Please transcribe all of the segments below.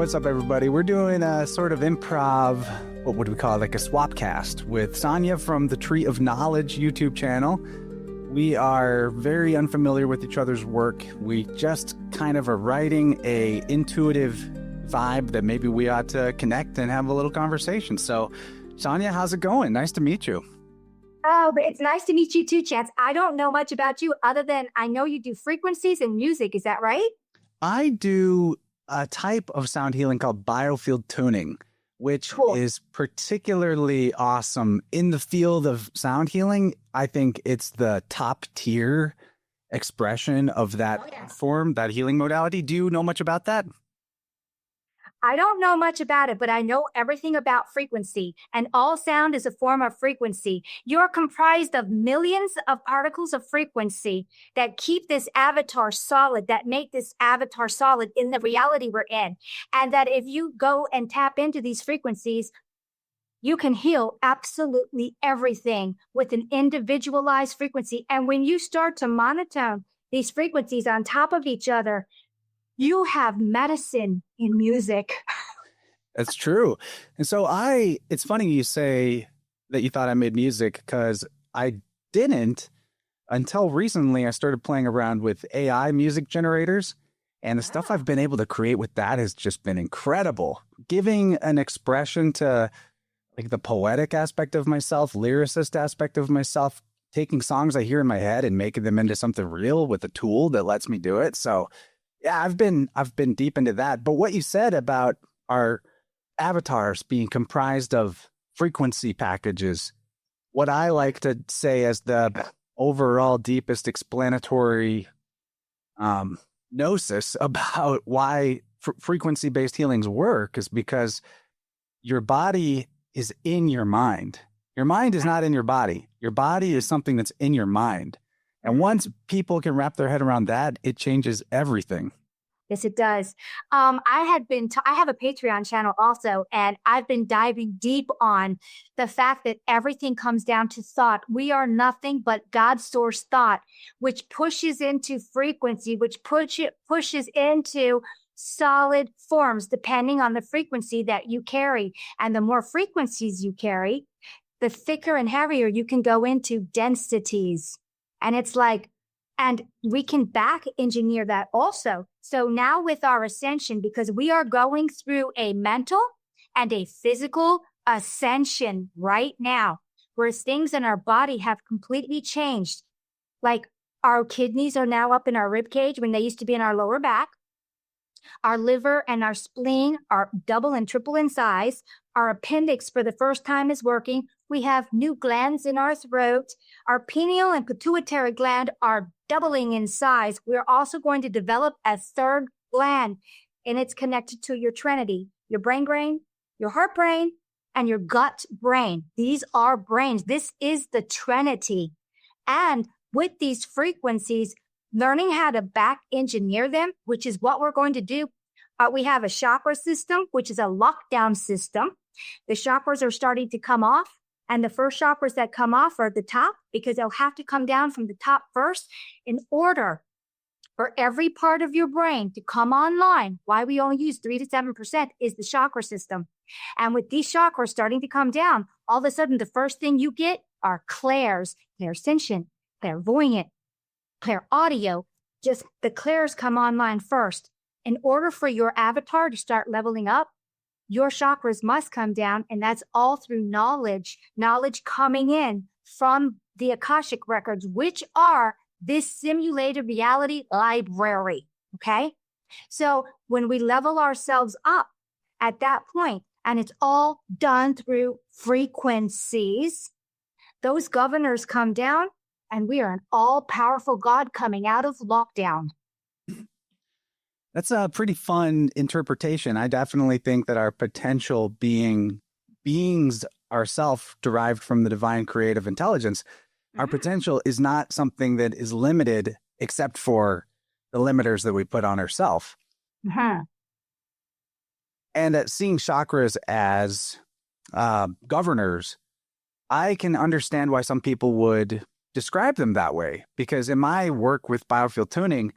What's up, everybody? We're doing a sort of improv, what would we call it, like a swap cast with Sonia from the Tree of Knowledge YouTube channel. We are very unfamiliar with each other's work. We just kind of are writing a intuitive vibe that maybe we ought to connect and have a little conversation. So, Sonia, how's it going? Nice to meet you. Oh, but it's nice to meet you too, Chance. I don't know much about you other than I know you do frequencies and music. Is that right? I do a type of sound healing called Biofield tuning, which is particularly awesome in the field of sound healing. I think it's the top tier expression of that form, that healing modality. Do you know much about that? I don't know much about it, but I know everything about frequency, and all sound is a form of frequency. You're comprised of millions of particles of frequency that keep this avatar solid, that make this avatar solid in the reality we're in. And that if you go and tap into these frequencies, you can heal absolutely everything with an individualized frequency. And when you start to monotone these frequencies on top of each other, you have medicine in music. That's true. And so it's funny you say that you thought I made music, because I didn't until recently. I started playing around with AI music generators, and the stuff I've been able to create with that has just been incredible. Giving an expression to like the poetic aspect of myself, lyricist aspect of myself, taking songs I hear in my head and making them into something real with a tool that lets me do it. So yeah, I've been deep into that. But what you said about our avatars being comprised of frequency packages, what I like to say as the overall deepest explanatory gnosis about why frequency-based healings work is because your body is in your mind. Your mind is not in your body. Your body is something that's in your mind. And once people can wrap their head around that, it changes everything. Yes, it does. I have a Patreon channel also, and I've been diving deep on the fact that everything comes down to thought. We are nothing but God's source thought, which pushes into frequency, which pushes into solid forms, depending on the frequency that you carry. And the more frequencies you carry, the thicker and heavier you can go into densities. And it's like, and we can back engineer that also. So now with our ascension, because we are going through a mental and a physical ascension right now, where things in our body have completely changed. Like our kidneys are now up in our rib cage when they used to be in our lower back. Our liver and our spleen are double and triple in size. Our appendix for the first time is working. We have new glands in our throat. Our pineal and pituitary gland are doubling in size. We're also going to develop a third gland, and it's connected to your trinity, your brain, your heart brain, and your gut brain. These are brains. This is the trinity. And with these frequencies, learning how to back engineer them, which is what we're going to do. We have a chakra system, which is a lockdown system. The chakras are starting to come off. And the first chakras that come off are at the top, because they'll have to come down from the top first in order for every part of your brain to come online. Why we only use 3 to 7% is the chakra system. And with these chakras starting to come down, all of a sudden, the first thing you get are clairs, clairsentient, clairvoyant, clairaudio. Just the clairs come online first. In order for your avatar to start leveling up, your chakras must come down, and that's all through knowledge coming in from the Akashic records, which are this simulated reality library. Okay. So when we level ourselves up at that point, and it's all done through frequencies, those governors come down, and we are an all-powerful God coming out of lockdown. That's a pretty fun interpretation. I definitely think that our potential beings ourselves derived from the divine creative intelligence, our potential is not something that is limited except for the limiters that we put on ourselves. And seeing chakras as governors, I can understand why some people would describe them that way, because in my work with biofield tuning,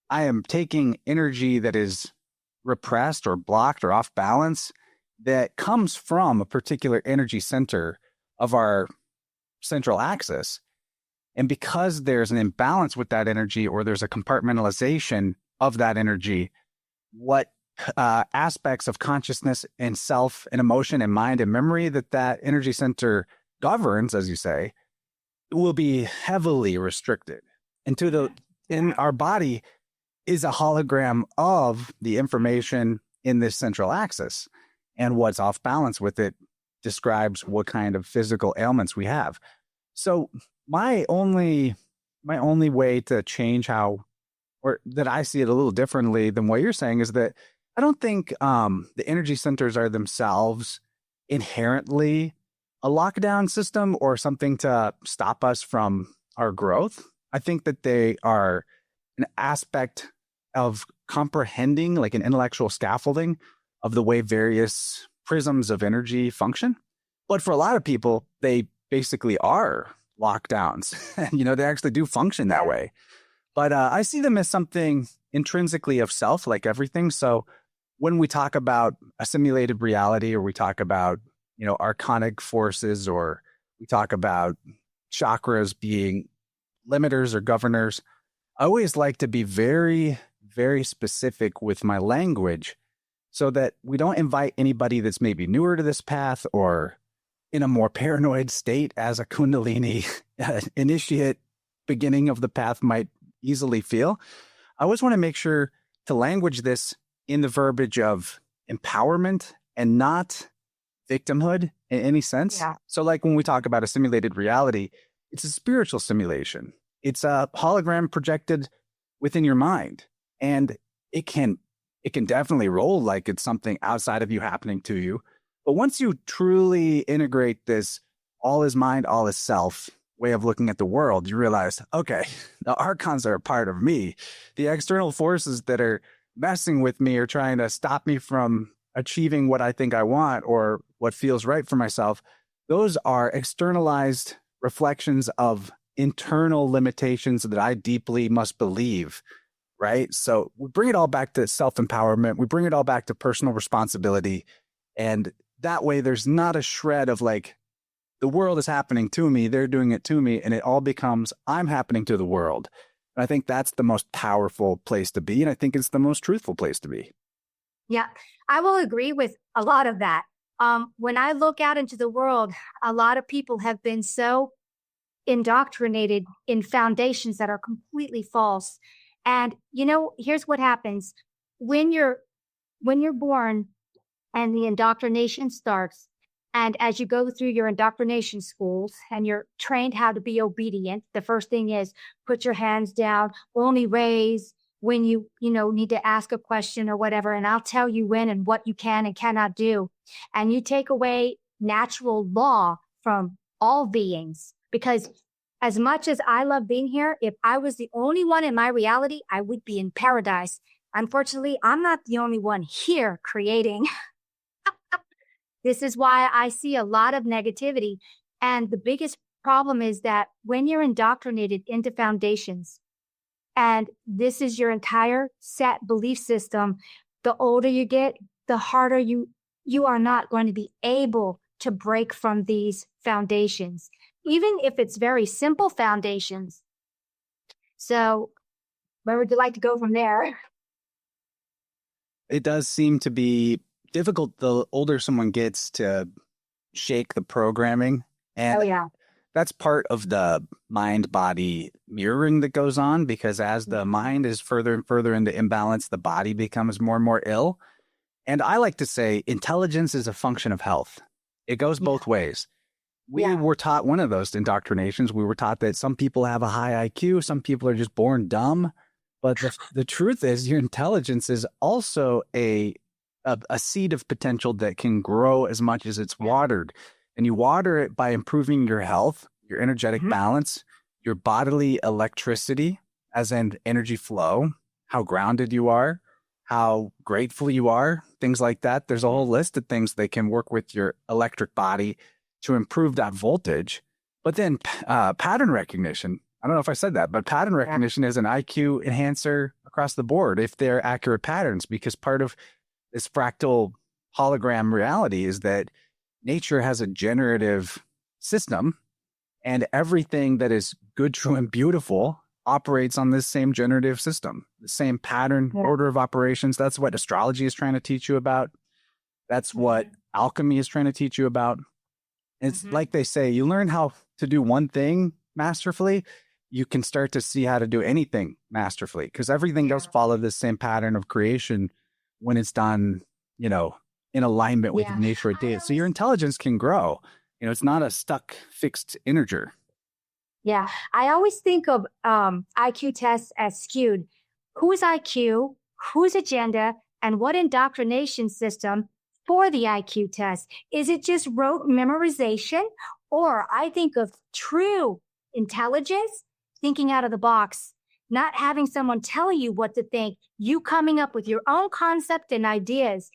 I am taking energy that is repressed or blocked or off balance that comes from a particular energy center of our central axis. And because there's an imbalance with that energy, or there's a compartmentalization of that energy, what aspects of consciousness and self and emotion and mind and memory that energy center governs, as you say, will be heavily restricted. And in our body is a hologram of the information in this central axis. And what's off balance with it describes what kind of physical ailments we have. So my only way to change how, or that I see it a little differently than what you're saying, is that I don't think the energy centers are themselves inherently a lockdown system or something to stop us from our growth. I think that they are an aspect of comprehending, like an intellectual scaffolding of the way various prisms of energy function. But for a lot of people, they basically are lockdowns. They actually do function that way. But I see them as something intrinsically of self, like everything. So when we talk about a simulated reality, or we talk about, archonic forces, or we talk about chakras being limiters or governors, I always like to be very, very specific with my language so that we don't invite anybody that's maybe newer to this path or in a more paranoid state, as a Kundalini initiate beginning of the path might easily feel. I always want to make sure to language this in the verbiage of empowerment and not victimhood in any sense. Yeah. So like when we talk about a simulated reality, it's a spiritual simulation. It's a hologram projected within your mind. And it can definitely roll like it's something outside of you happening to you. But once you truly integrate this all is mind, all is self way of looking at the world, you realize, okay, the archons are a part of me. The external forces that are messing with me or trying to stop me from achieving what I think I want or what feels right for myself, those are externalized reflections of internal limitations that I deeply must believe, right? So we bring it all back to self-empowerment. We bring it all back to personal responsibility. And that way there's not a shred of like, the world is happening to me, they're doing it to me, and it all becomes, I'm happening to the world. And I think that's the most powerful place to be. And I think it's the most truthful place to be. Yeah, I will agree with a lot of that. When I look out into the world, a lot of people have been so indoctrinated in foundations that are completely false. And, here's what happens. When you're born and the indoctrination starts, and as you go through your indoctrination schools and you're trained how to be obedient, the first thing is put your hands down, only raise when you need to ask a question or whatever. And I'll tell you when and what you can and cannot do. And you take away natural law from all beings, because as much as I love being here, if I was the only one in my reality, I would be in paradise. Unfortunately, I'm not the only one here creating. This is why I see a lot of negativity. And the biggest problem is that when you're indoctrinated into foundations, and this is your entire set belief system, the older you get, the harder you are not going to be able to break from these foundations, even if it's very simple foundations. So where would you like to go from there? It does seem to be difficult the older someone gets to shake the programming. And that's part of the mind-body mirroring that goes on, because as the mind is further and further into imbalance, the body becomes more and more ill. And I like to say intelligence is a function of health. It goes both ways. We were taught one of those indoctrinations. We were taught that some people have a high IQ, some people are just born dumb. But the truth is your intelligence is also a seed of potential that can grow as much as it's watered. And you water it by improving your health, your energetic balance, your bodily electricity, as in energy flow, how grounded you are, how grateful you are, things like that. There's a whole list of things that can work with your electric body to improve that voltage. But then pattern recognition, I don't know if I said that, but pattern recognition is an IQ enhancer across the board if they're accurate patterns, because part of this fractal hologram reality is that nature has a generative system, and everything that is good, true, and beautiful operates on this same generative system, the same pattern, order of operations. That's what astrology is trying to teach you about. That's what alchemy is trying to teach you about. It's like they say, you learn how to do one thing masterfully, you can start to see how to do anything masterfully, because everything does follow this same pattern of creation when it's done, you know, in alignment with nature it is. So your intelligence can grow. You know, it's not a stuck, fixed integer. Yeah. I always think of IQ tests as skewed. Whose IQ, whose agenda, and what indoctrination system for the IQ test? Is it just rote memorization? Or I think of true intelligence, thinking out of the box, not having someone tell you what to think, you coming up with your own concept and ideas,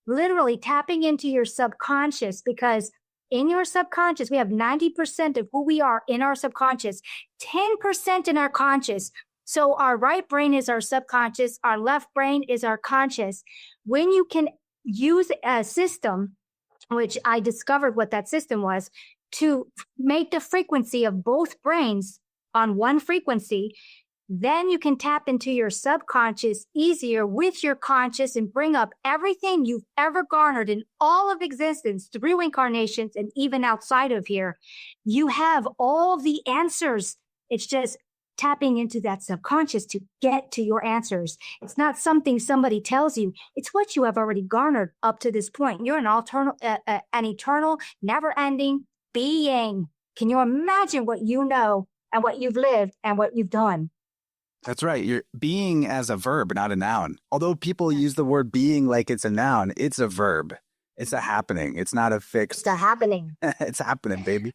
literally tapping into your subconscious, because in your subconscious, we have 90% of who we are in our subconscious, 10% in our conscious. So our right brain is our subconscious, our left brain is our conscious. When you can use a system, which I discovered what that system was, to make the frequency of both brains on one frequency, then you can tap into your subconscious easier with your conscious and bring up everything you've ever garnered in all of existence through incarnations and even outside of here. You have all the answers. It's just tapping into that subconscious to get to your answers. It's not something somebody tells you. It's what you have already garnered up to this point. You're an eternal, never-ending being. Can you imagine what you know and what you've lived and what you've done? That's right. You're being as a verb, not a noun. Although people use the word being like it's a noun, it's a verb. It's a happening. It's not a fixed. It's a happening. It's happening, baby.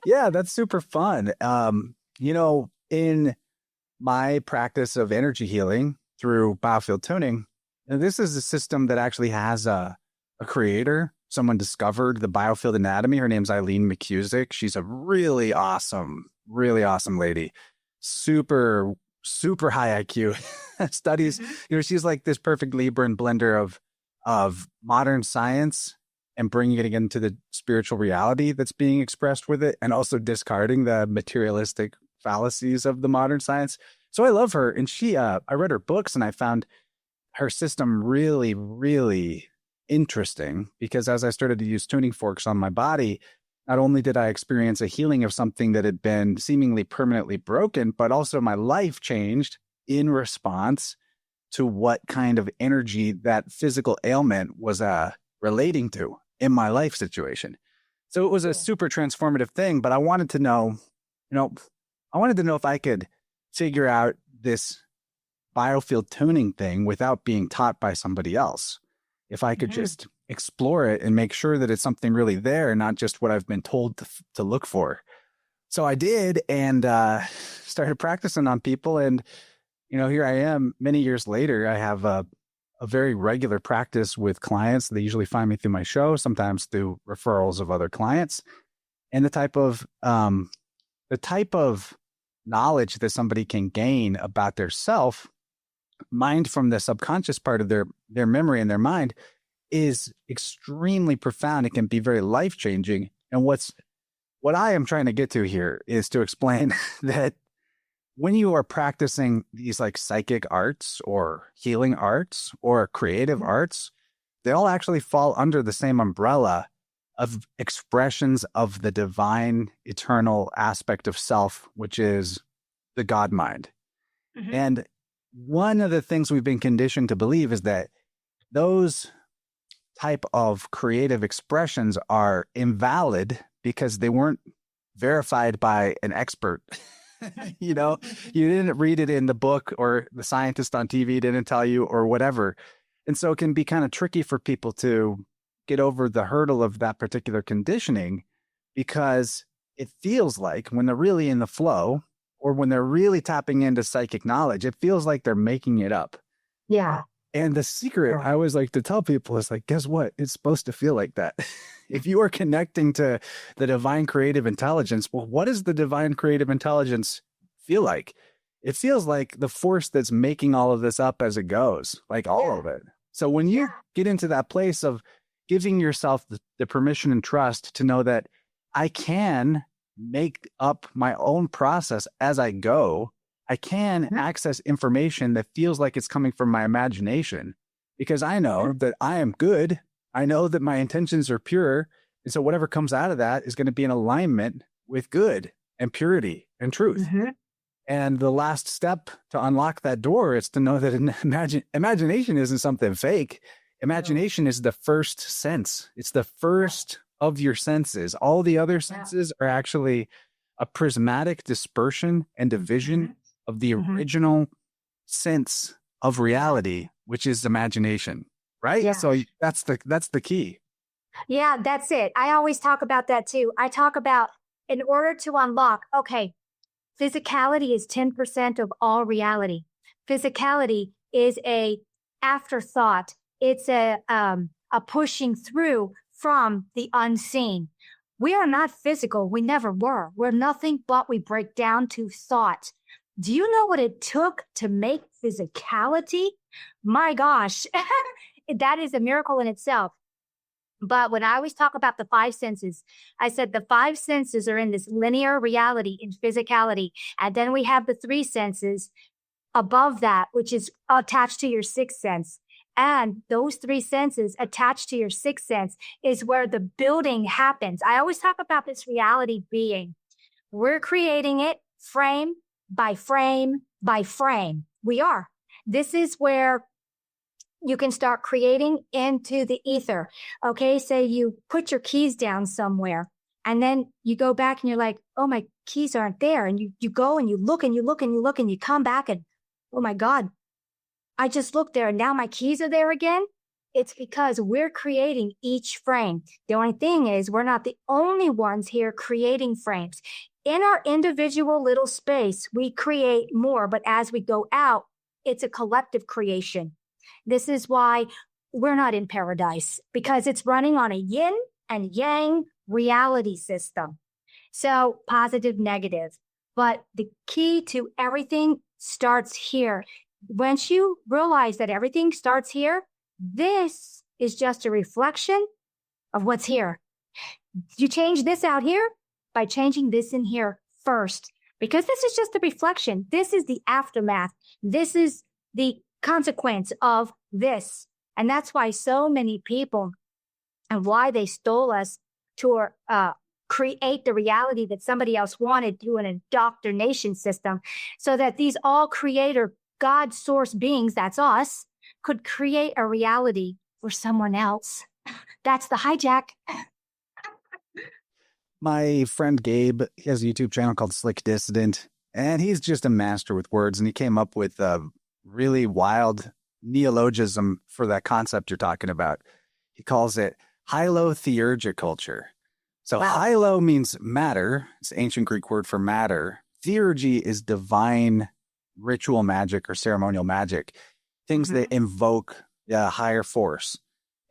Yeah, that's super fun. You know, in my practice of energy healing through Biofield tuning, this is a system that actually has a creator. Someone discovered the Biofield anatomy. Her name's Eileen McCusick. She's a really awesome lady. Super high IQ. Studies, you know, she's like this perfect Libra and blender of modern science and bringing it into the spiritual reality that's being expressed with it, and also discarding the materialistic fallacies of the modern science. So I love her. And I read her books and I found her system really, really interesting, because as I started to use tuning forks on my body, not only did I experience a healing of something that had been seemingly permanently broken, but also my life changed in response to what kind of energy that physical ailment was relating to in my life situation. So it was a super transformative thing, but I wanted to know, if I could figure out this Biofield tuning thing without being taught by somebody else. If I could just explore it and make sure that it's something really there, not just what I've been told to look for. So I did, and started practicing on people. And, you know, here I am many years later. I have a very regular practice with clients. They usually find me through my show, sometimes through referrals of other clients. And the type of knowledge that somebody can gain about their self, mined from the subconscious part of their memory and their mind, is extremely profound. It can be very life-changing. And what I am trying to get to here is to explain that when you are practicing these like psychic arts or healing arts or creative arts, they all actually fall under the same umbrella of expressions of the divine, eternal aspect of self, which is the God mind. And one of the things we've been conditioned to believe is that those type of creative expressions are invalid because they weren't verified by an expert. You know, you didn't read it in the book, or the scientist on TV didn't tell you, or whatever. And so it can be kind of tricky for people to get over the hurdle of that particular conditioning, because it feels like when they're really in the flow, or when they're really tapping into psychic knowledge, it feels like they're making it up. Yeah. And the secret I always like to tell people is like, guess what? It's supposed to feel like that. If you are connecting to the divine creative intelligence, well, what does the divine creative intelligence feel like? It feels like the force that's making all of this up as it goes, like all of it. So when you get into that place of giving yourself the permission and trust to know that I can make up my own process as I go, I can access information that feels like it's coming from my imagination because I know that I am good. I know that my intentions are pure. And so whatever comes out of that is going to be in alignment with good and purity and truth. And the last step to unlock that door is to know that imagination isn't something fake. Imagination is the first sense. It's the first of your senses. All the other senses are actually a prismatic dispersion and division of the original sense of reality, which is imagination, right? Yeah. So that's the key. Yeah, that's it. I always talk about that too. I talk about in order to unlock, okay, physicality is 10% of all reality. Physicality is a afterthought. It's a pushing through from the unseen. We are not physical. We never were. We're nothing but we break down to thought. Do you know what it took to make physicality? My gosh, that is a miracle in itself. But when I always talk about the five senses, I said the five senses are in this linear reality in physicality. And then we have the three senses above that, which is attached to your sixth sense. And those three senses attached to your sixth sense is where the building happens. I always talk about this reality being. We're creating it frame by frame by frame. We are. This is where you can start creating into the ether. Okay, say you put your keys down somewhere and then you go back and you're like, oh, my keys aren't there. And you go and you look and you look and you look and you come back and, oh my God, I just looked there and now my keys are there again. It's because we're creating each frame. The only thing is we're not the only ones here creating frames. In our individual little space, we create more, but as we go out, it's a collective creation. This is why we're not in paradise, because it's running on a yin and yang reality system. So positive, negative. But the key to everything starts here. Once you realize that everything starts here, this is just a reflection of what's here. You change this out here by changing this in here first, because this is just a reflection. This is the aftermath. This is the consequence of this. And that's why so many people and why they stole us to create the reality that somebody else wanted through an indoctrination system, so that these all creator God source beings, that's us, could create a reality for someone else. That's the hijack. My friend Gabe, he has a YouTube channel called Slick Dissident, and he's just a master with words. And he came up with a really wild neologism for that concept you're talking about. He calls it hylotheurgic culture. So hylo means matter. It's an ancient Greek word for matter. Theurgy is divine ritual magic or ceremonial magic, things that invoke a higher force.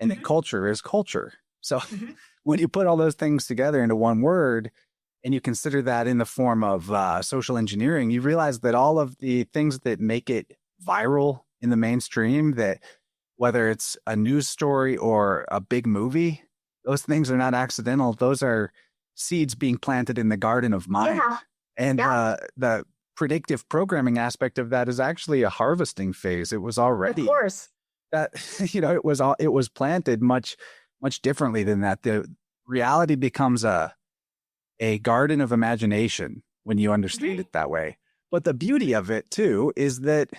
And then culture is culture. So when you put all those things together into one word and you consider that in the form of social engineering, you realize that all of the things that make it viral in the mainstream, that whether it's a news story or a big movie, those things are not accidental. Those are seeds being planted in the garden of mind. Yeah. And the predictive programming aspect of that is actually a harvesting phase. It was already, of course, that it was planted much differently than that. The reality becomes a garden of imagination when you understand it that way. But the beauty of it too is that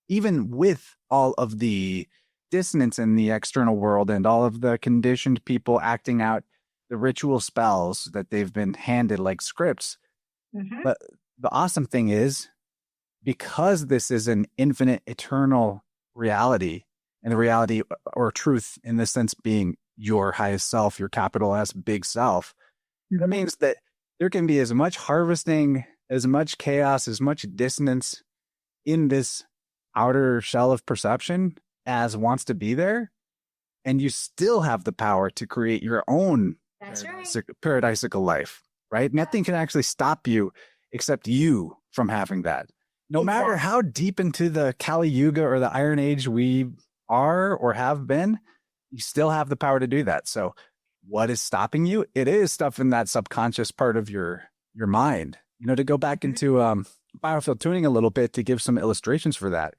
even with all of the dissonance in the external world and all of the conditioned people acting out the ritual spells that they've been handed like scripts, but the awesome thing is, because this is an infinite, eternal reality, and the reality or truth in this sense being your highest self, your capital S, big self, that means that there can be as much harvesting, as much chaos, as much dissonance in this outer shell of perception as wants to be there. And you still have the power to create your own paradisical life, right? Nothing can actually stop you except you from having that. No matter how deep into the Kali Yuga or the Iron Age we are or have been, you still have the power to do that. So what is stopping you? It is stuff in that subconscious part of your mind. To go back into biofield tuning a little bit to give some illustrations for that.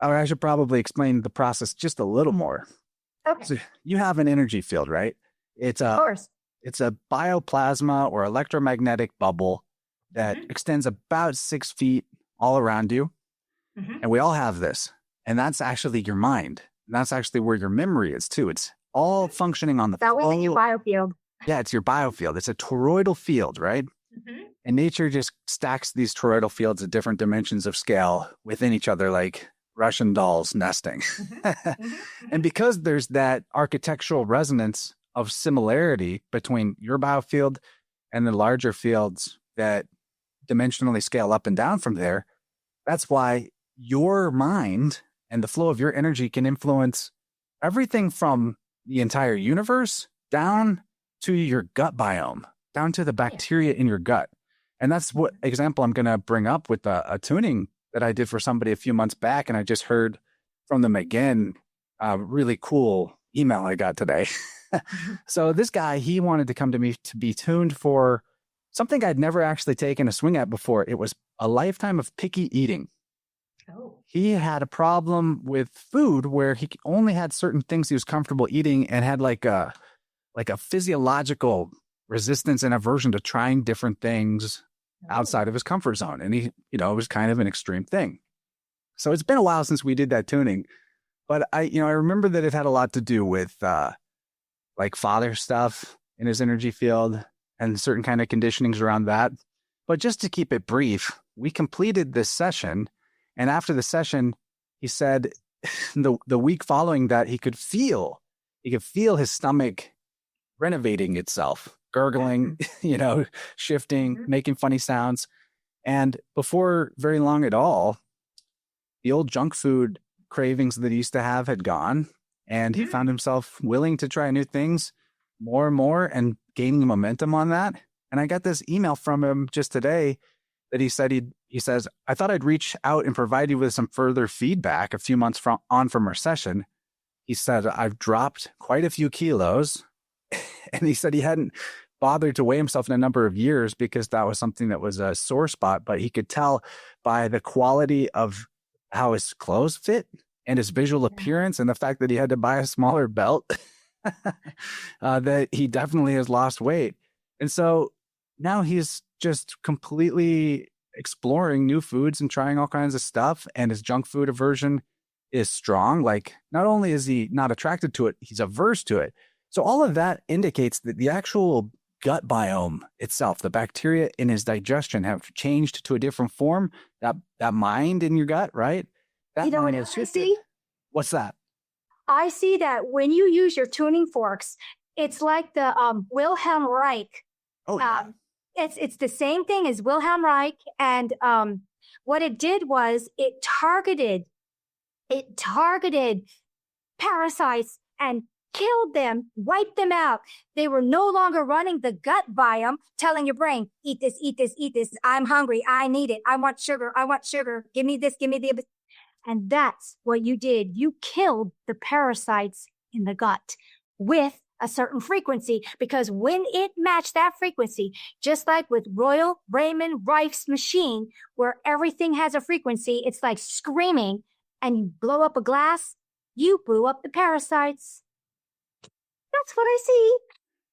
I should probably explain the process just a little more. Okay. So you have an energy field, right? It's Of course. It's a bioplasma or electromagnetic bubble that extends about 6 feet all around you. And we all have this. And that's actually your mind. And that's actually where your memory is too. It's all functioning on the That was your biofield. Yeah, it's your biofield. It's a toroidal field, right? And nature just stacks these toroidal fields at different dimensions of scale within each other, like Russian dolls nesting. And because there's that architectural resonance of similarity between your biofield and the larger fields that dimensionally scale up and down from there, that's why your mind and the flow of your energy can influence everything from the entire universe down to your gut biome, down to the bacteria in your gut. And that's what example I'm going to bring up with a tuning that I did for somebody a few months back. And I just heard from them again, a really cool email I got today. So this guy, he wanted to come to me to be tuned for something I'd never actually taken a swing at before. It was a lifetime of picky eating. Oh. He had a problem with food where he only had certain things he was comfortable eating and had like a physiological resistance and aversion to trying different things outside of his comfort zone. And he, it was kind of an extreme thing. So it's been a while since we did that tuning, but I remember that it had a lot to do with like father stuff in his energy field and certain kind of conditionings around that. But just to keep it brief, we completed this session. And after the session, he said the week following that he could feel his stomach renovating itself, gurgling, shifting, making funny sounds. And before very long at all, the old junk food cravings that he used to have had gone. And he found himself willing to try new things more and more and gaining momentum on that. And I got this email from him just today that he said, he says, I thought I'd reach out and provide you with some further feedback a few months from our session. He said, I've dropped quite a few kilos. And he said he hadn't bothered to weigh himself in a number of years because that was something that was a sore spot, but he could tell by the quality of how his clothes fit and his visual appearance and the fact that he had to buy a smaller belt that he definitely has lost weight. And so now he's just completely exploring new foods and trying all kinds of stuff. And his junk food aversion is strong. Like, not only is he not attracted to it, he's averse to it. So all of that indicates that the actual gut biome itself, the bacteria in his digestion have changed to a different form. That mind in your gut, right? That what I see? What's that? I see that when you use your tuning forks, it's like the Wilhelm Reich. Oh, yeah. It's the same thing as Wilhelm Reich. And what it did was it targeted parasites and killed them, wiped them out. They were no longer running the gut biome, telling your brain, eat this, eat this, eat this. I'm hungry. I need it. I want sugar. I want sugar. Give me this, give me the. And that's what you did. You killed the parasites in the gut with a certain frequency, because when it matched that frequency, just like with Royal Raymond Reich's machine, where everything has a frequency, it's like screaming, and you blow up a glass, you blew up the parasites. That's what I see.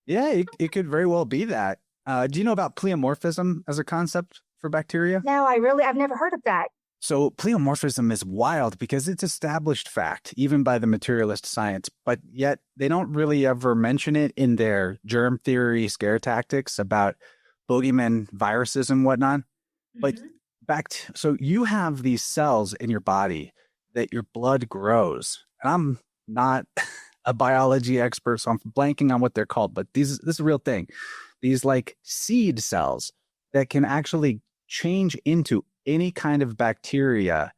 Yeah, it could very well be that. Do you know about pleomorphism as a concept for bacteria? No, I've never heard of that. So pleomorphism is wild because it's established fact, even by the materialist science, but yet they don't really ever mention it in their germ theory scare tactics about boogeyman viruses and whatnot. But so you have these cells in your body that your blood grows. And I'm not a biology expert, so I'm blanking on what they're called, but this is a real thing. These like seed cells that can actually change into any kind of bacteria,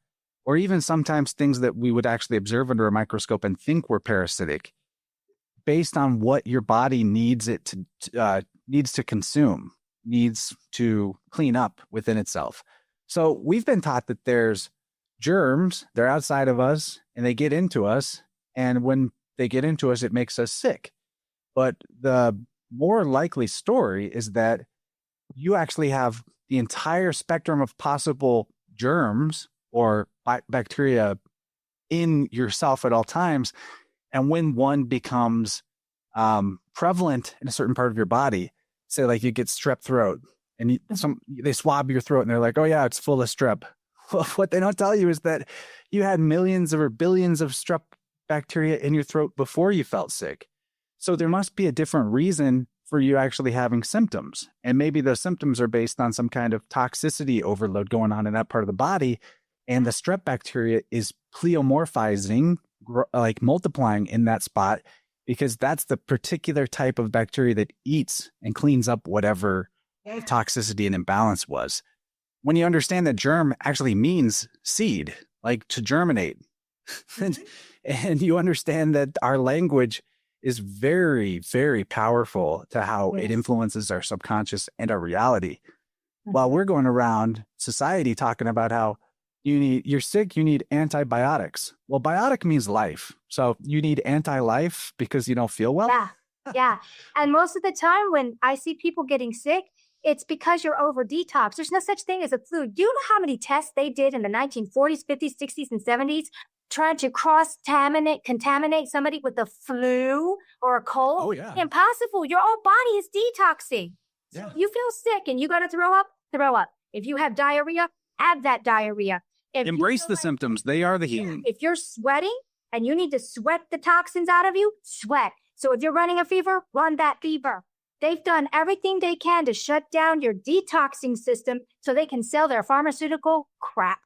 or even sometimes things that we would actually observe under a microscope and think were parasitic, based on what your body needs to consume, needs to clean up within itself. So we've been taught that there's germs, they're outside of us and they get into us. And when they get into us, it makes us sick. But the more likely story is that you actually have the entire spectrum of possible germs or bacteria in yourself at all times. And when one becomes prevalent in a certain part of your body, say like you get strep throat and they swab your throat and they're like, oh yeah, it's full of strep. Well, what they don't tell you is that you had millions or billions of strep bacteria in your throat before you felt sick. So there must be a different reason for you actually having symptoms. And maybe those symptoms are based on some kind of toxicity overload going on in that part of the body. And the strep bacteria is pleomorphizing, like multiplying in that spot, because that's the particular type of bacteria that eats and cleans up whatever toxicity and imbalance was. When you understand that germ actually means seed, like to germinate, and you understand that our language is very, very powerful to how it influences our subconscious and our reality. While we're going around society talking about how you're sick, you need antibiotics. Well, biotic means life. So you need anti-life because you don't feel well? Yeah. And most of the time when I see people getting sick, it's because you're over detox. There's no such thing as a flu. Do you know how many tests they did in the 1940s, 50s, 60s, and 70s trying to contaminate somebody with the flu or a cold? Oh, yeah. Impossible. Your own body is detoxing. Yeah. So you feel sick and you got to throw up, throw up. If you have diarrhea, have that diarrhea. Embrace the symptoms. They are the healing. If you're sweating and you need to sweat the toxins out of you, sweat. So if you're running a fever, run that fever. They've done everything they can to shut down your detoxing system so they can sell their pharmaceutical crap.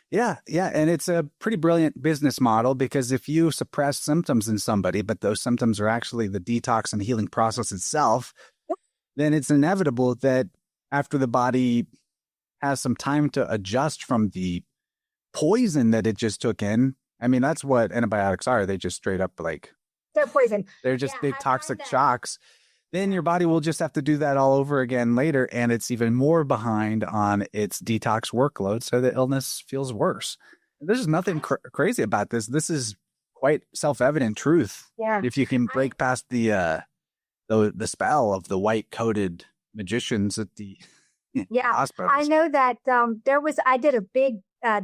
Yeah. And it's a pretty brilliant business model because if you suppress symptoms in somebody, but those symptoms are actually the detox and healing process itself, then it's inevitable that after the body has some time to adjust from the poison that it just took in. I mean, that's what antibiotics are. They just straight up they're poison. They're just big toxic shocks. Then your body will just have to do that all over again later. And it's even more behind on its detox workload. So the illness feels worse. There's nothing crazy about this. This is quite self-evident truth. Yeah. If you can break past the spell of the white coated magicians at the hospitals. I know that I did a big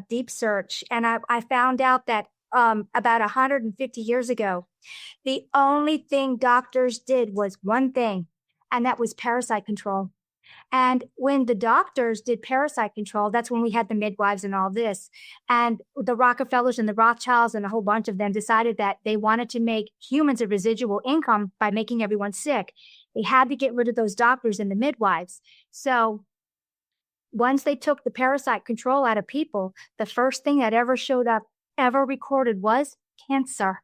deep search and I found out that about 150 years ago, the only thing doctors did was one thing, and that was parasite control. And when the doctors did parasite control, that's when we had the midwives and all this. And the Rockefellers and the Rothschilds and a whole bunch of them decided that they wanted to make humans a residual income by making everyone sick. They had to get rid of those doctors and the midwives. So once they took the parasite control out of people, the first thing that ever showed up, ever recorded was cancer.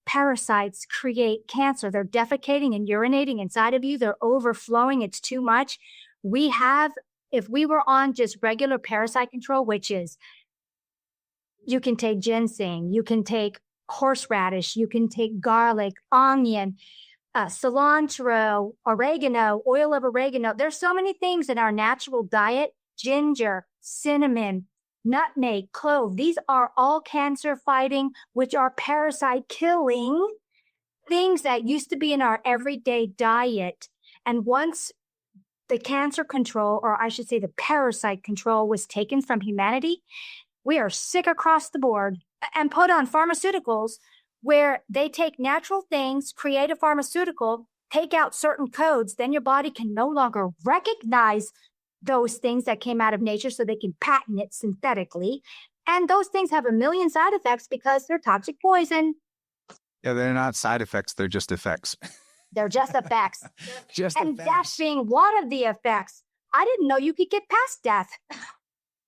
Parasites create cancer. They're defecating and urinating inside of you. They're overflowing. It's too much. If we were on just regular parasite control, which is you can take ginseng, you can take horseradish, you can take garlic, onion, cilantro, oregano, oil of oregano. There's so many things in our natural diet, ginger, cinnamon, nutmeg, clove. These are all cancer fighting, which are parasite killing things that used to be in our everyday diet. And once the cancer control, or I should say the parasite control, was taken from humanity, we are sick across the board and put on pharmaceuticals where they take natural things, create a pharmaceutical, take out certain codes, then your body can no longer recognize those things that came out of nature, so they can patent it synthetically. And those things have a million side effects because they're toxic poison. Yeah, they're not side effects. They're just effects. They're just effects. And death being one of the effects. I didn't know you could get past death.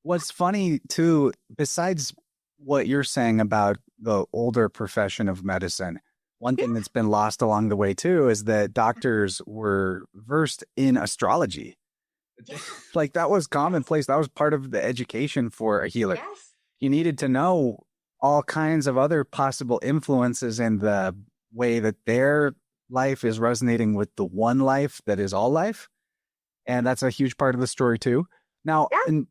What's funny, too, besides what you're saying about the older profession of medicine, one thing that's been lost along the way, too, is that doctors were versed in astrology. Like that was commonplace. That was part of the education for a healer. Yes. You needed to know all kinds of other possible influences and the way that their life is resonating with the one life that is all life. And that's a huge part of the story too. Now,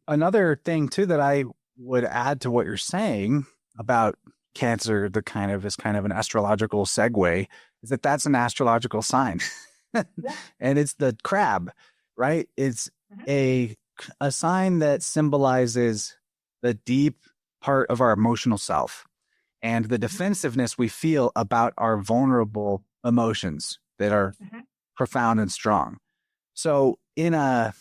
another thing too that I would add to what you're saying about Cancer, is kind of an astrological segue, is that that's an astrological sign. Yeah. And it's the crab, right? It's a sign that symbolizes the deep part of our emotional self and the defensiveness we feel about our vulnerable emotions that are profound and strong. So in a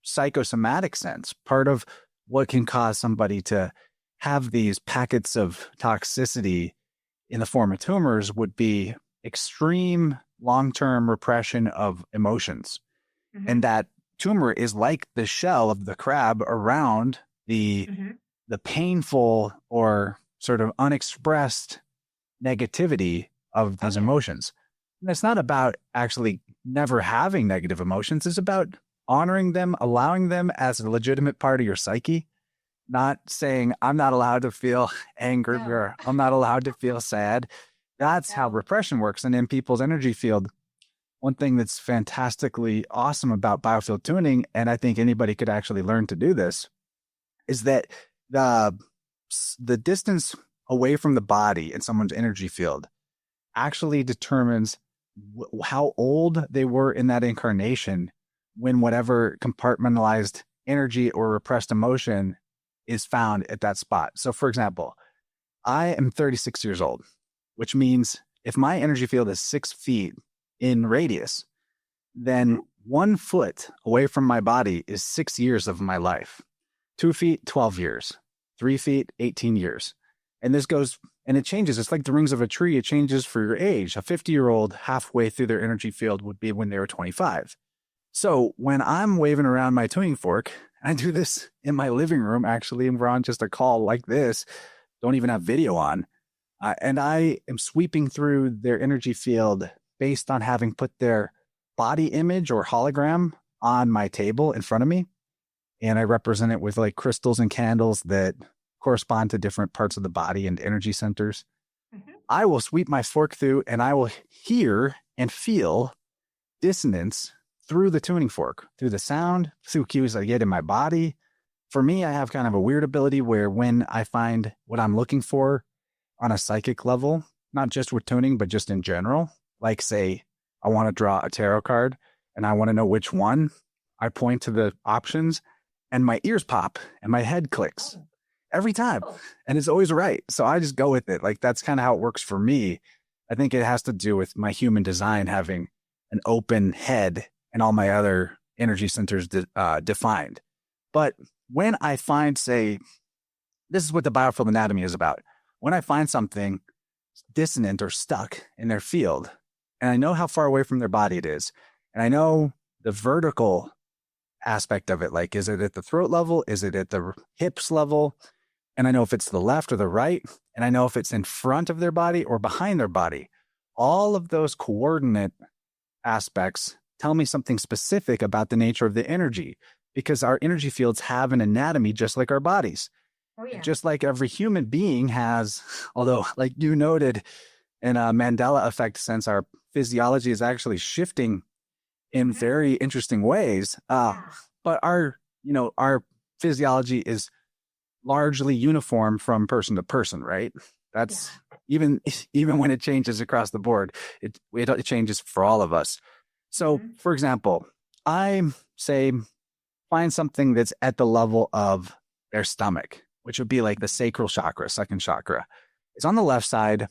psychosomatic sense, part of what can cause somebody to have these packets of toxicity in the form of tumors would be extreme long-term repression of emotions. And that tumor is like the shell of the crab around the painful or sort of unexpressed negativity of those emotions. And it's not about actually never having negative emotions. It's about honoring them, allowing them as a legitimate part of your psyche, not saying I'm not allowed to feel anger or I'm not allowed to feel sad. That's how repression works. And in people's energy field, one thing that's fantastically awesome about biofield tuning, and I think anybody could actually learn to do this, is that the distance away from the body in someone's energy field actually determines how old they were in that incarnation when whatever compartmentalized energy or repressed emotion is found at that spot. So for example, I am 36 years old, which means if my energy field is 6 feet in radius, then 1 foot away from my body is 6 years of my life. 2 feet, 12 years. 3 feet, 18 years. And this goes, and it changes. It's like the rings of a tree. It changes for your age. A 50-year-old halfway through their energy field would be when they were 25. So when I'm waving around my tuning fork, I do this in my living room, actually, and we're on just a call like this, don't even have video on. And I am sweeping through their energy field based on having put their body image or hologram on my table in front of me. And I represent it with like crystals and candles that correspond to different parts of the body and energy centers. I will sweep my fork through and I will hear and feel dissonance through the tuning fork, through the sound, through cues I get in my body. For me, I have kind of a weird ability where when I find what I'm looking for on a psychic level, not just with tuning, but just in general, like say, I want to draw a tarot card and I want to know which one, I point to the options and my ears pop and my head clicks every time. And it's always right. So I just go with it. Like that's kind of how it works for me. I think it has to do with my human design having an open head and all my other energy centers defined. But when I find, say, this is what the biofield anatomy is about. When I find something dissonant or stuck in their field, and I know how far away from their body it is, and I know the vertical aspect of it, like is it at the throat level? Is it at the hips level? And I know if it's the left or the right, and I know if it's in front of their body or behind their body. All of those coordinate aspects tell me something specific about the nature of the energy, because our energy fields have an anatomy just like our bodies. Just like every human being has, although like you noted in a Mandela effect sense, our physiology is actually shifting in very interesting ways. But our physiology is largely uniform from person to person, right? That's even when it changes across the board, it changes for all of us. So, for example, I say find something that's at the level of their stomach, which would be like the sacral chakra, second chakra. It's on the left side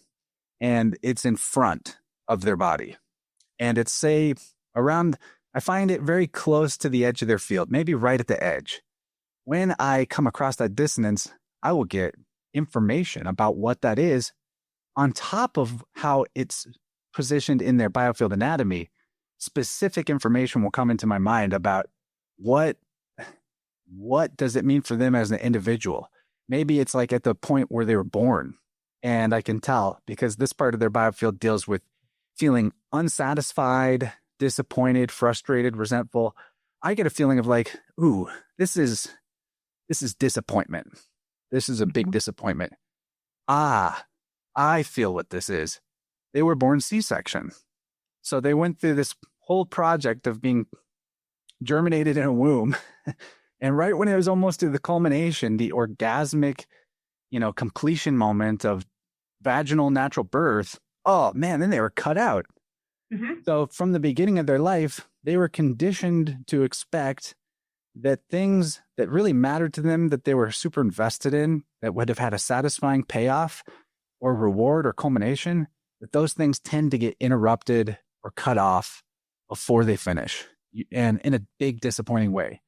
and it's in front of their body. And it's say around, I find it very close to the edge of their field, maybe right at the edge. When I come across that dissonance, I will get information about what that is on top of how it's positioned in their biofield anatomy. Specific information will come into my mind about what does it mean for them as an individual. Maybe it's like at the point where they were born, and I can tell because this part of their biofield deals with feeling unsatisfied, disappointed, frustrated, resentful. I get a feeling of like, ooh, this is disappointment. This is a big disappointment. I feel what this is. They were born C-section. So they went through this whole project of being germinated in a womb And right when it was almost to the culmination, the orgasmic, completion moment of vaginal natural birth, oh man, then they were cut out. Mm-hmm. So from the beginning of their life, they were conditioned to expect that things that really mattered to them, that they were super invested in, that would have had a satisfying payoff or reward or culmination, that those things tend to get interrupted or cut off before they finish, and in a big disappointing way.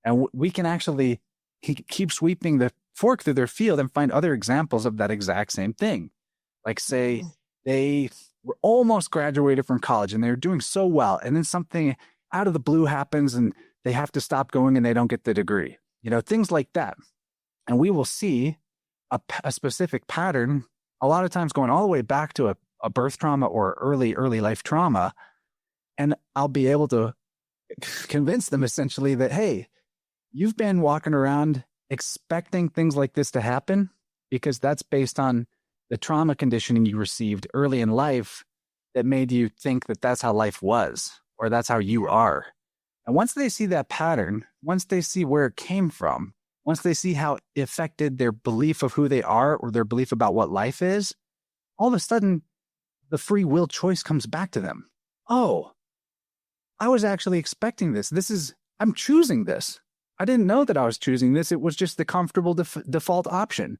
And we can actually keep sweeping the fork through their field and find other examples of that exact same thing. Like, say, they were almost graduated from college and they're doing so well, and then something out of the blue happens and they have to stop going and they don't get the degree. Things like that. And we will see a specific pattern, a lot of times going all the way back to a birth trauma or early life trauma. And I'll be able to convince them essentially that, hey, you've been walking around expecting things like this to happen because that's based on the trauma conditioning you received early in life that made you think that that's how life was or that's how you are. And once they see that pattern, once they see where it came from, once they see how it affected their belief of who they are or their belief about what life is, all of a sudden, the free will choice comes back to them. Oh, I was actually expecting this. I'm choosing this. I didn't know that I was choosing this. It was just the comfortable default option.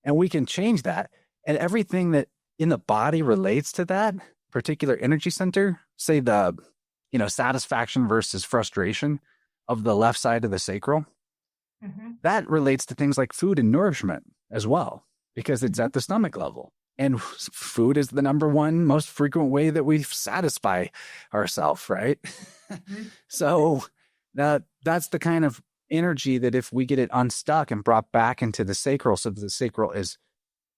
And we can change that. And everything that in the body relates to that particular energy center, say the satisfaction versus frustration of the left side of the sacral, that relates to things like food and nourishment as well, because it's at the stomach level. And food is the number one most frequent way that we satisfy ourselves, right? So that's the kind of energy that if we get it unstuck and brought back into the sacral, so that the sacral is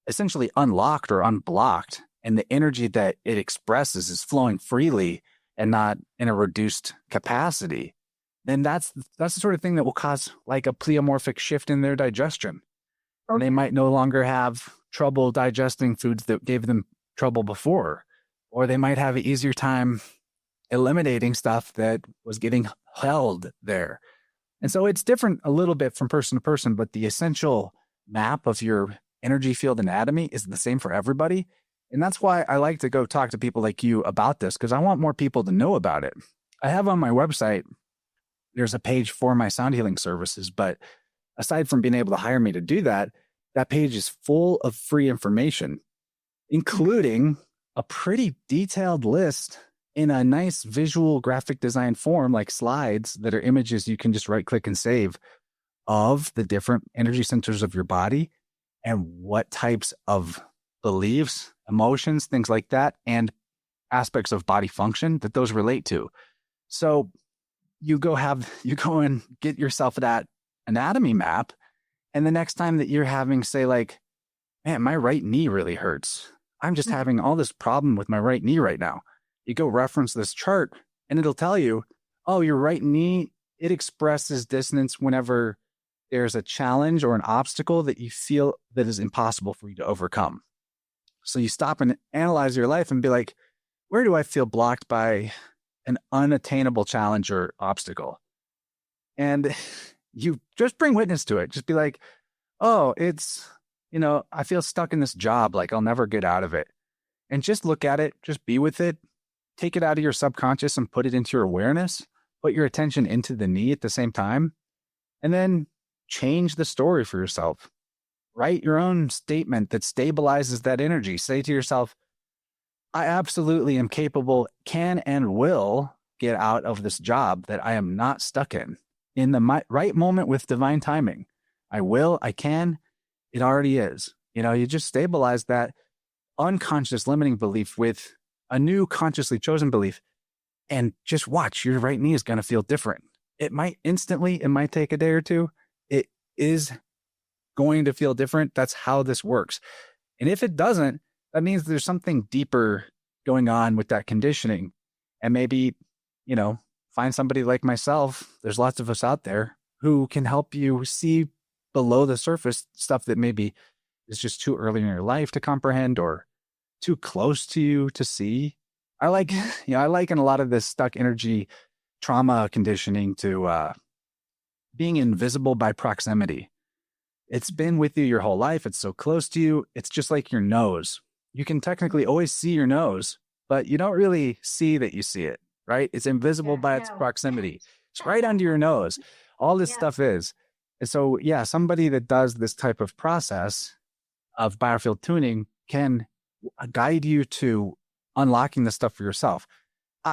essentially unlocked or unblocked, and the energy that it expresses is flowing freely and not in a reduced capacity, then that's the sort of thing that will cause like a pleomorphic shift in their digestion. Or they might no longer have trouble digesting foods that gave them trouble before, or they might have an easier time eliminating stuff that was getting held there. And so it's different a little bit from person to person, but the essential map of your energy field anatomy is the same for everybody. And that's why I like to go talk to people like you about this, because I want more people to know about it. I have on my website, there's a page for my sound healing services, but aside from being able to hire me to do that, that page is full of free information, including a pretty detailed list in a nice visual graphic design form, like slides that are images you can just right click and save, of the different energy centers of your body and what types of beliefs, emotions, things like that, and aspects of body function that those relate to. So you go and get yourself that anatomy map. And the next time that you're having, say, like, man, my right knee really hurts. I'm just having all this problem with my right knee right now. You go reference this chart and it'll tell you, oh, your right knee, it expresses dissonance whenever there's a challenge or an obstacle that you feel that is impossible for you to overcome. So you stop and analyze your life and be like, where do I feel blocked by an unattainable challenge or obstacle? And you just bring witness to it. Just be like, oh, it's, I feel stuck in this job. Like I'll never get out of it. And just look at it, just be with it, take it out of your subconscious and put it into your awareness, put your attention into the knee at the same time, and then change the story for yourself. Write your own statement that stabilizes that energy. Say to yourself, I absolutely am capable, can and will get out of this job that I am not stuck in the right moment with divine timing. I will, I can, it already is. You just stabilize that unconscious limiting belief with a new consciously chosen belief, and just watch, your right knee is going to feel different. It might take a day or two. It is going to feel different. That's how this works. And if it doesn't, that means there's something deeper going on with that conditioning. And maybe, find somebody like myself. There's lots of us out there who can help you see below the surface stuff that maybe is just too early in your life to comprehend or too close to you to see. I liken a lot of this stuck energy trauma conditioning to being invisible by proximity. It's been with you your whole life. It's so close to you. It's just like your nose. You can technically always see your nose, but you don't really see that you see it, right? It's invisible by its proximity. It's right under your nose. All this stuff is. And so, yeah, somebody that does this type of process of biofield tuning can guide you to unlocking the stuff for yourself.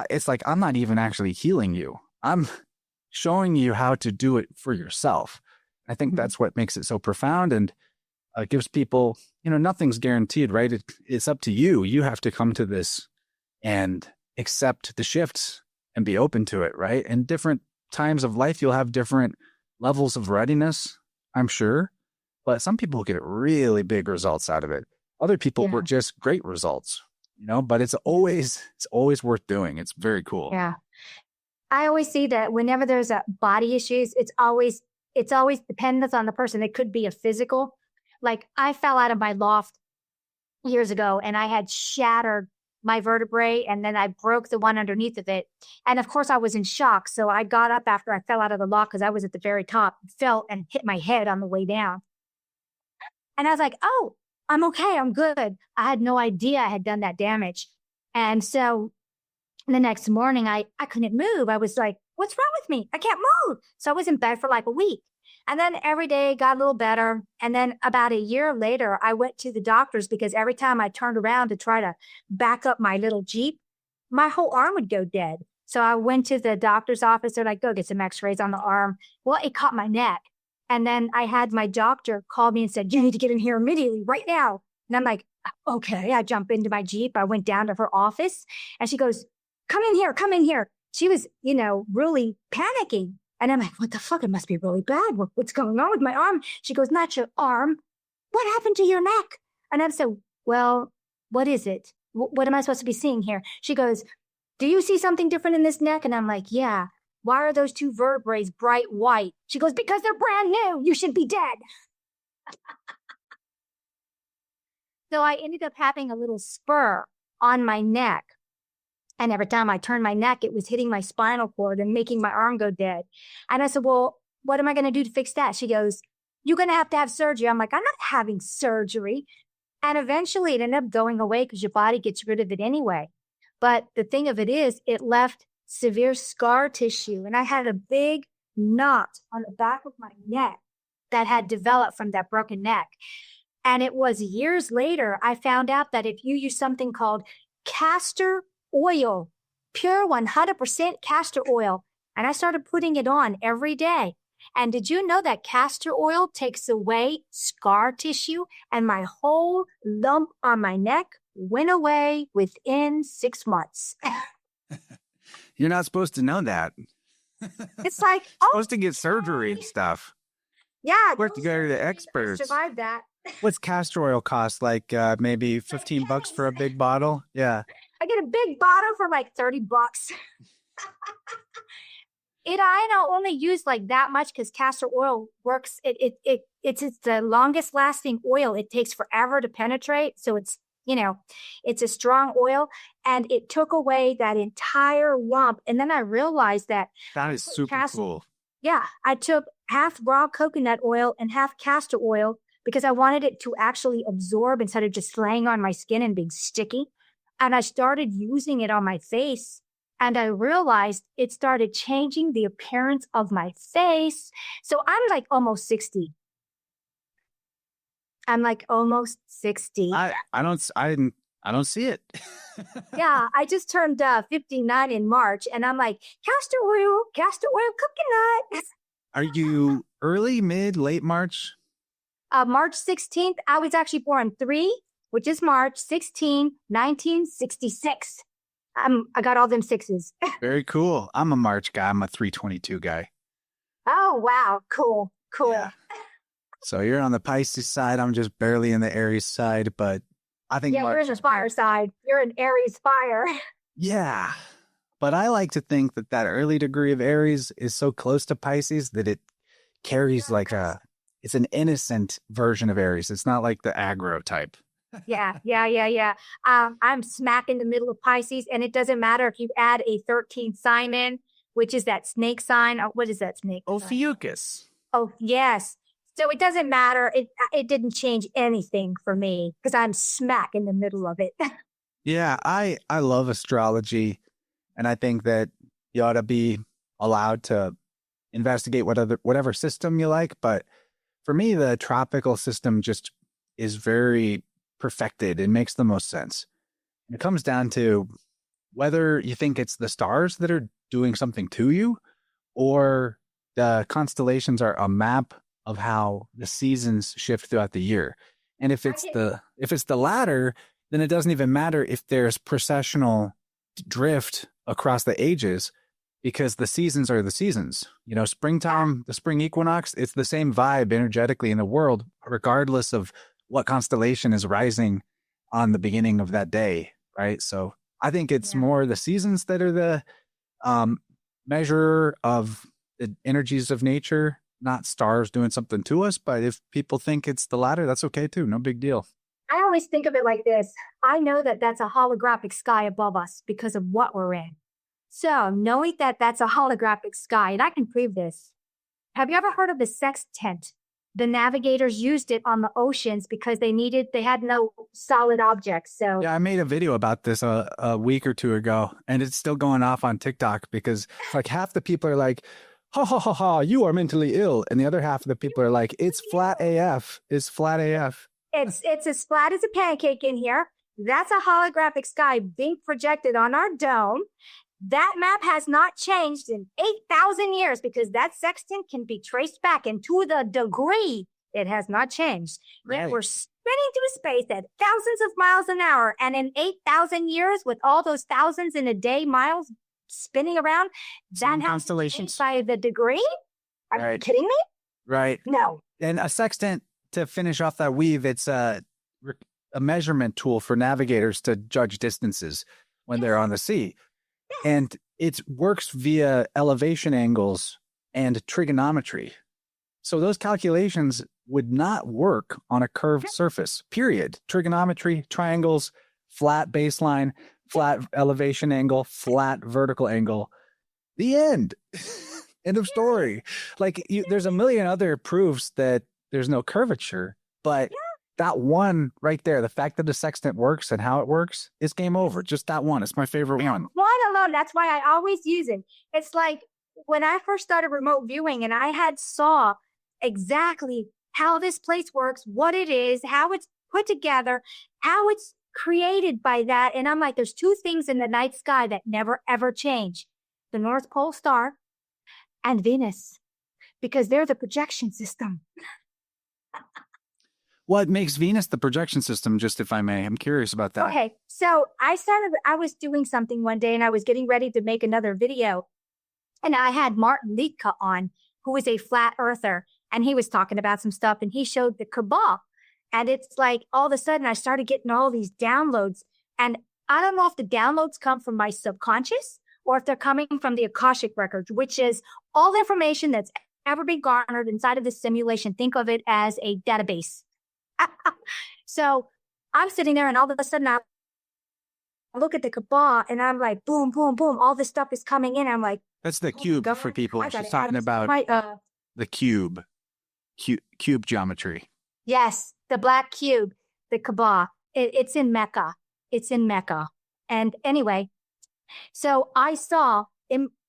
It's like, I'm not even actually healing you. I'm showing you how to do it for yourself. I think that's what makes it so profound, and gives people, nothing's guaranteed, right? It's up to you. You have to come to this and accept the shifts and be open to it, right? In different times of life, you'll have different levels of readiness, I'm sure, but some people get really big results out of it. Other people were just great results, but it's always worth doing. It's very cool. Yeah. I always see that whenever there's a body issues, it's always dependent on the person. It could be a physical. Like I fell out of my loft years ago and I had shattered my vertebrae and then I broke the one underneath of it. And of course I was in shock. So I got up after I fell out of the loft because I was at the very top, fell and hit my head on the way down. And I was like, oh, I'm okay. I'm good. I had no idea I had done that damage. And so the next morning I couldn't move. I was like, what's wrong with me? I can't move. So I was in bed for like a week. And then every day got a little better. And then about a year later, I went to the doctors because every time I turned around to try to back up my little Jeep, my whole arm would go dead. So I went to the doctor's office. They're like, go get some x-rays on the arm. Well, it caught my neck. And then I had my doctor call me and said, you need to get in here immediately right now. And I'm like, okay. I jump into my Jeep. I went down to her office and she goes, come in here, come in here. She was, really panicking. And I'm like, what the fuck? It must be really bad. What's going on with my arm? She goes, not your arm. What happened to your neck? And I'm so, well, what is it? What am I supposed to be seeing here? She goes, do you see something different in this neck? And I'm like, yeah. Why are those two vertebrae bright white? She goes, because they're brand new. You should be dead. So I ended up having a little spur on my neck. And every time I turned my neck, it was hitting my spinal cord and making my arm go dead. And I said, well, what am I going to do to fix that? She goes, you're going to have surgery. I'm like, I'm not having surgery. And eventually it ended up going away because your body gets rid of it anyway. But the thing of it is, it left severe scar tissue. And I had a big knot on the back of my neck that had developed from that broken neck. And it was years later, I found out that if you use something called castor oil, pure 100% castor oil. And I started putting it on every day. And did you know that castor oil takes away scar tissue? And my whole lump on my neck went away within 6 months. You're not supposed to know that. It's like, supposed to get surgery and stuff. Yeah. We have to go to the experts. Survive that. What's castor oil cost? Like maybe $15 for a big bottle? Yeah. I get a big bottle for like $30. I don't only use like that much because castor oil works. It's the longest lasting oil. It takes forever to penetrate. So it's a strong oil, and it took away that entire lump. And then I realized that is super cool. Yeah. I took half raw coconut oil and half castor oil because I wanted it to actually absorb instead of just laying on my skin and being sticky. And I started using it on my face, and I realized it started changing the appearance of my face. So I'm like almost 60. I don't see it. Yeah, I just turned 59 in March, and I'm like, castor oil, coconut. Are you early, mid, late March? March 16th. I was actually born 3, which is March 16, 1966. I got all them sixes. Very cool. I'm a March guy. I'm a 322 guy. Oh, wow. Cool. Yeah. So you're on the Pisces side. I'm just barely in the Aries side, but I think March, you're in the fire side. You're an Aries fire. Yeah. But I like to think that early degree of Aries is so close to Pisces that it carries it's an innocent version of Aries. It's not like the aggro type. Yeah. I'm smack in the middle of Pisces, and it doesn't matter if you add a 13th sign in. which is that snake sign. What is that snake sign? Ophiuchus. Oh, yes. So it doesn't matter. It didn't change anything for me because I'm smack in the middle of it. Yeah, I love astrology, and I think that you ought to be allowed to investigate whatever system you like. But for me, the tropical system just is very perfected. It makes the most sense. And it comes down to whether you think it's the stars that are doing something to you, or the constellations are a map of how the seasons shift throughout the year. And if it's the latter, then it doesn't even matter if there's precessional drift across the ages, because the seasons are the seasons. You know, springtime, the spring equinox, it's the same vibe energetically in the world, regardless of what constellation is rising on the beginning of that day, right? So I think it's more the seasons that are the measure of the energies of nature, not stars doing something to us. But if people think it's the latter, that's okay too. No big deal. I always think of it like this. I know that that's a holographic sky above us because of what we're in. So knowing that that's a holographic sky, and I can prove this. Have you ever heard of the sextant? The navigators used it on the oceans because they had no solid objects. So yeah, I made a video about this a week or two ago, and it's still going off on TikTok because like half the people are like, ha ha ha ha, you are mentally ill. And the other half of the people are like, it's flat AF. It's flat AF. It's as flat as a pancake in here. That's a holographic sky being projected on our dome. That map has not changed in 8,000 years because that sextant can be traced back, and to the degree it has not changed. Right. We're spinning through space at thousands of miles an hour, and in 8,000 years, with all those thousands in a day miles spinning around, that has changed by the degree? Are you kidding me? Right. No. And a sextant, to finish off that weave, it's a measurement tool for navigators to judge distances when they're on the sea. And it works via elevation angles and trigonometry. So those calculations would not work on a curved surface, period. Trigonometry, triangles, flat baseline, flat elevation angle, flat vertical angle. The end. End of story. Like there's a million other proofs that there's no curvature, but that one right there, the fact that the sextant works and how it works, is game over. Just that one. It's my favorite one. One alone. That's why I always use it. It's like when I first started remote viewing and I saw exactly how this place works, what it is, how it's put together, how it's created by that. And I'm like, there's two things in the night sky that never, ever change. The North Pole star and Venus, because they're the projection system. What makes Venus the projection system, just if I may? I'm curious about that. Okay, so I was doing something one day and I was getting ready to make another video. And I had Martin Liedtke on, who is a flat earther. And he was talking about some stuff and he showed the Kabbalah. And it's like all of a sudden I started getting all these downloads. And I don't know if the downloads come from my subconscious or if they're coming from the Akashic records, which is all the information that's ever been garnered inside of this simulation. Think of it as a database. So I'm sitting there and all of a sudden I look at the Kabbalah and I'm like, boom, boom, boom. All this stuff is coming in. I'm like, that's the cube for people. She's talking about the cube geometry. Yes, the black cube, the Kabbalah. It's in Mecca. It's in Mecca. And anyway, so I saw,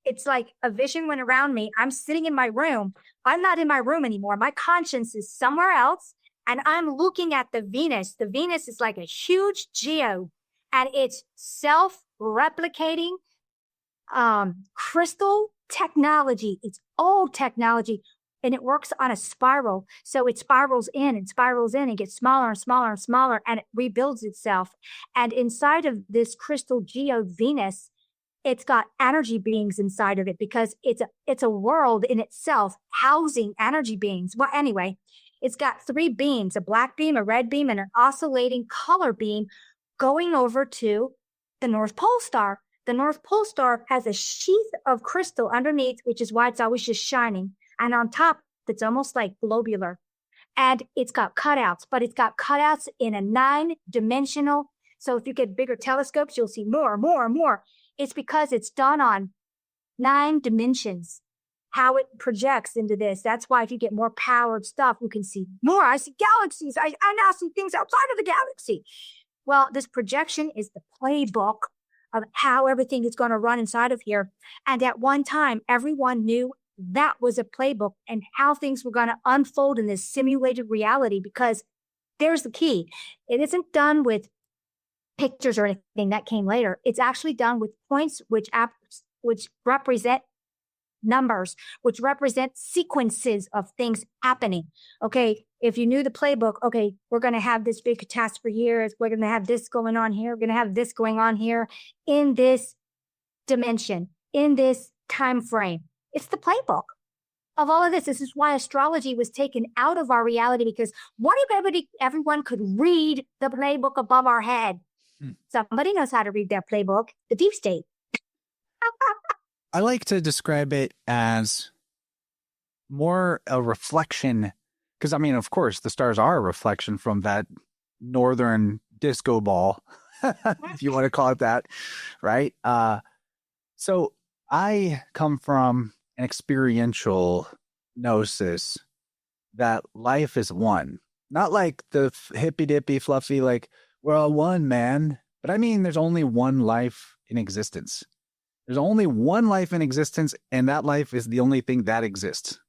it's like a vision went around me. I'm sitting in my room. I'm not in my room anymore. My conscience is somewhere else. And I'm looking at the Venus. The Venus is like a huge geo, and it's self-replicating crystal technology. It's old technology, and it works on a spiral. So it spirals in and gets smaller and smaller and smaller, and it rebuilds itself. And inside of this crystal geo Venus, it's got energy beings inside of it because it's a world in itself housing energy beings. Well, anyway, it's got three beams, a black beam, a red beam, and an oscillating color beam going over to the North Pole star. The North Pole star has a sheath of crystal underneath, which is why it's always just shining. And on top, it's almost like globular. And it's got cutouts, but it's got cutouts in a 9-dimensional. So if you get bigger telescopes, you'll see more. It's because it's done on 9 dimensions, how it projects into this. That's why if you get more powered stuff, you can see more. I see galaxies. I now see things outside of the galaxy. Well, this projection is the playbook of how everything is going to run inside of here. And at one time, everyone knew that was a playbook and how things were going to unfold in this simulated reality, because there's the key. It isn't done with pictures or anything that came later. It's actually done with points which represent numbers, which represent sequences of things happening. Okay, if you knew the playbook, okay, we're going to have this big catastrophe here. We're going to have this going on here. We're going to have this going on here in this dimension, in this time frame. It's the playbook of all of this. This is why astrology was taken out of our reality, because what if everyone could read the playbook above our head? Somebody knows how to read their playbook, the deep state. I like to describe it as more a reflection, because I mean, of course, the stars are a reflection from that northern disco ball, if you want to call it that, right? So I come from an experiential gnosis that life is one, not like the hippy dippy fluffy, like we're all one, man. But I mean, there's only one life in existence. There's only one life in existence, and that life is the only thing that exists.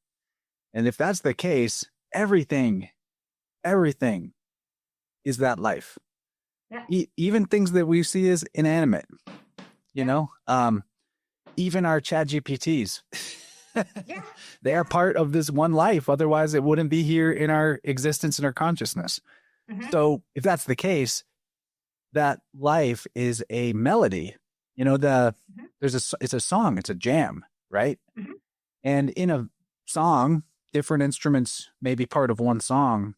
And if that's the case, everything is that life. Yeah. Even things that we see as inanimate, you know, even our chat GPTs, yeah. They are part of this one life. Otherwise, it wouldn't be here in our existence and our consciousness. Mm-hmm. So if that's the case, that life is a melody. You know, it's a song, it's a jam, right? Mm-hmm. And in a song, different instruments may be part of one song,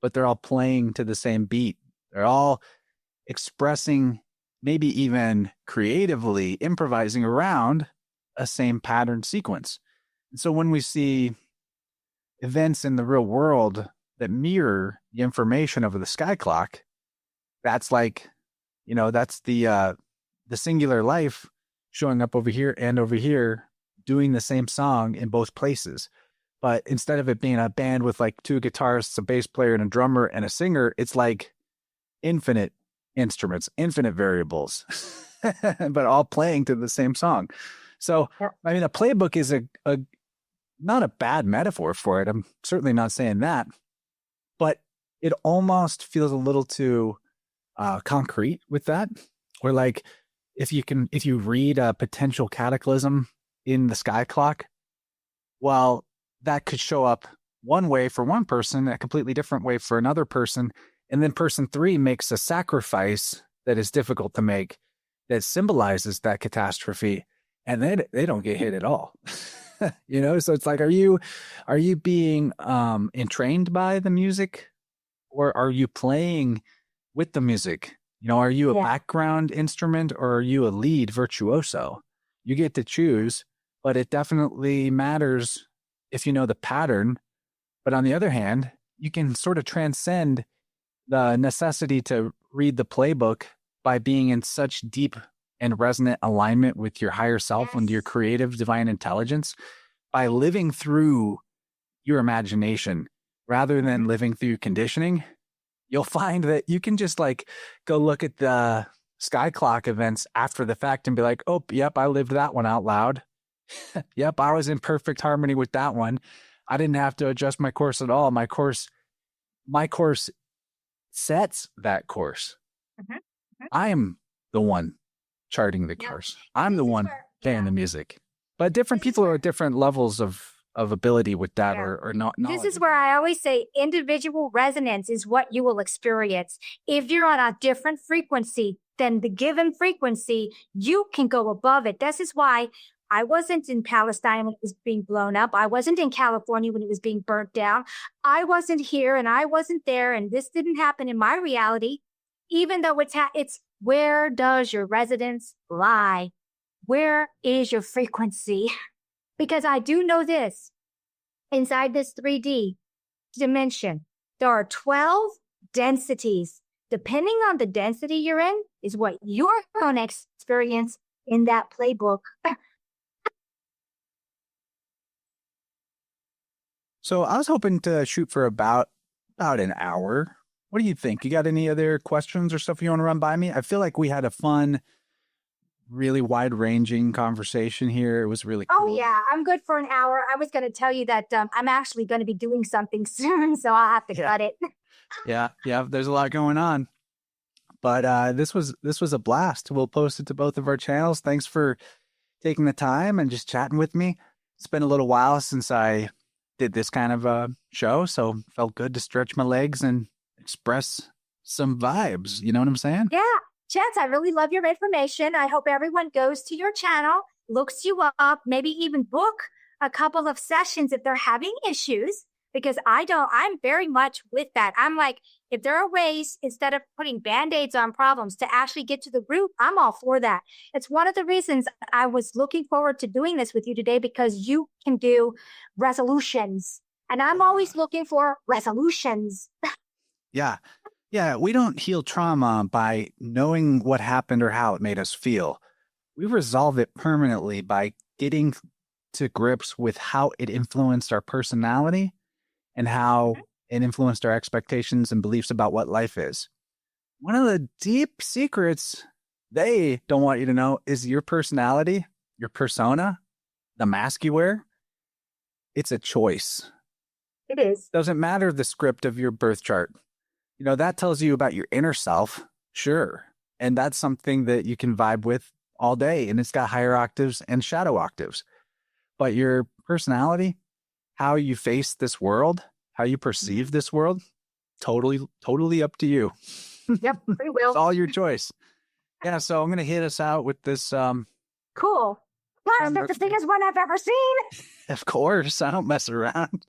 but they're all playing to the same beat. They're all expressing, maybe even creatively improvising around a same pattern sequence. And so when we see events in the real world that mirror the information of the sky clock, that's like, you know, that's the singular life showing up over here and over here, doing the same song in both places. But instead of it being a band with like 2 guitarists, a bass player and a drummer and a singer, it's like infinite instruments, infinite variables, but all playing to the same song. So, I mean, a playbook is a not a bad metaphor for it. I'm certainly not saying that, but it almost feels a little too concrete with that. Where like, if you read a potential cataclysm in the sky clock, well, that could show up one way for one person, a completely different way for another person. And then person 3 makes a sacrifice that is difficult to make, that symbolizes that catastrophe. And then they don't get hit at all. You know, so it's like, are you being entrained by the music, or are you playing with the music? You know, are you a background instrument, or are you a lead virtuoso? You get to choose, but it definitely matters if you know the pattern. But on the other hand, you can sort of transcend the necessity to read the playbook by being in such deep and resonant alignment with your higher self and your creative divine intelligence by living through your imagination rather than living through conditioning. You'll find that you can just like go look at the sky clock events after the fact and be like, oh, yep, I lived that one out loud. Yep, I was in perfect harmony with that one. I didn't have to adjust my course at all. My course sets that course. Mm-hmm. Mm-hmm. I am the one charting the course. I'm the one playing the music. But different people are at different levels of ability with that or not. This is where I always say individual resonance is what you will experience. If you're on a different frequency than the given frequency, you can go above it. This is why I wasn't in Palestine when it was being blown up. I wasn't in California when it was being burnt down. I wasn't here and I wasn't there, and this didn't happen in my reality, even though it's where does your resonance lie? Where is your frequency? Because I do know this, inside this 3D dimension, there are 12 densities. Depending on the density you're in is what you're going to experience in that playbook. So I was hoping to shoot for about an hour. What do you think? You got any other questions or stuff you want to run by me? I feel like we had a fun, really wide-ranging conversation here. It was really cool. Oh, yeah. I'm good for an hour. I was going to tell you that I'm actually going to be doing something soon, so I'll have to cut it. Yeah. There's a lot going on. But this was a blast. We'll post it to both of our channels. Thanks for taking the time and just chatting with me. It's been a little while since I did this kind of a show, so it felt good to stretch my legs and express some vibes. You know what I'm saying? Yeah. Chance, I really love your information. I hope everyone goes to your channel, looks you up, maybe even book a couple of sessions if they're having issues, because I'm very much with that. I'm like, if there are ways, instead of putting Band-Aids on problems, to actually get to the root, I'm all for that. It's one of the reasons I was looking forward to doing this with you today, because you can do resolutions. And I'm always looking for resolutions. Yeah. Yeah, we don't heal trauma by knowing what happened or how it made us feel. We resolve it permanently by getting to grips with how it influenced our personality and how it influenced our expectations and beliefs about what life is. One of the deep secrets they don't want you to know is your personality, your persona, the mask you wear. It's a choice. It is. Doesn't matter the script of your birth chart. You know, that tells you about your inner self, sure. And that's something that you can vibe with all day. And it's got higher octaves and shadow octaves. But your personality, how you face this world, how you perceive this world, totally up to you. Yep, free will. It's all your choice. Yeah, so I'm going to hit us out with this. Cool. Plus, that's the biggest one I've ever seen. Of course, I don't mess around.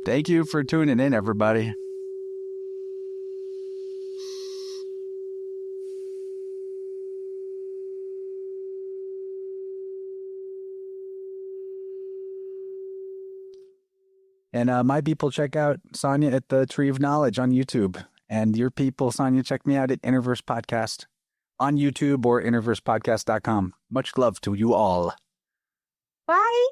Thank you for tuning in, everybody. And my people, check out Sonia at the Tree of Knowledge on YouTube. And your people, Sonia, check me out at InnerVerse Podcast on YouTube or InnerVersePodcast.com. Much love to you all. Bye.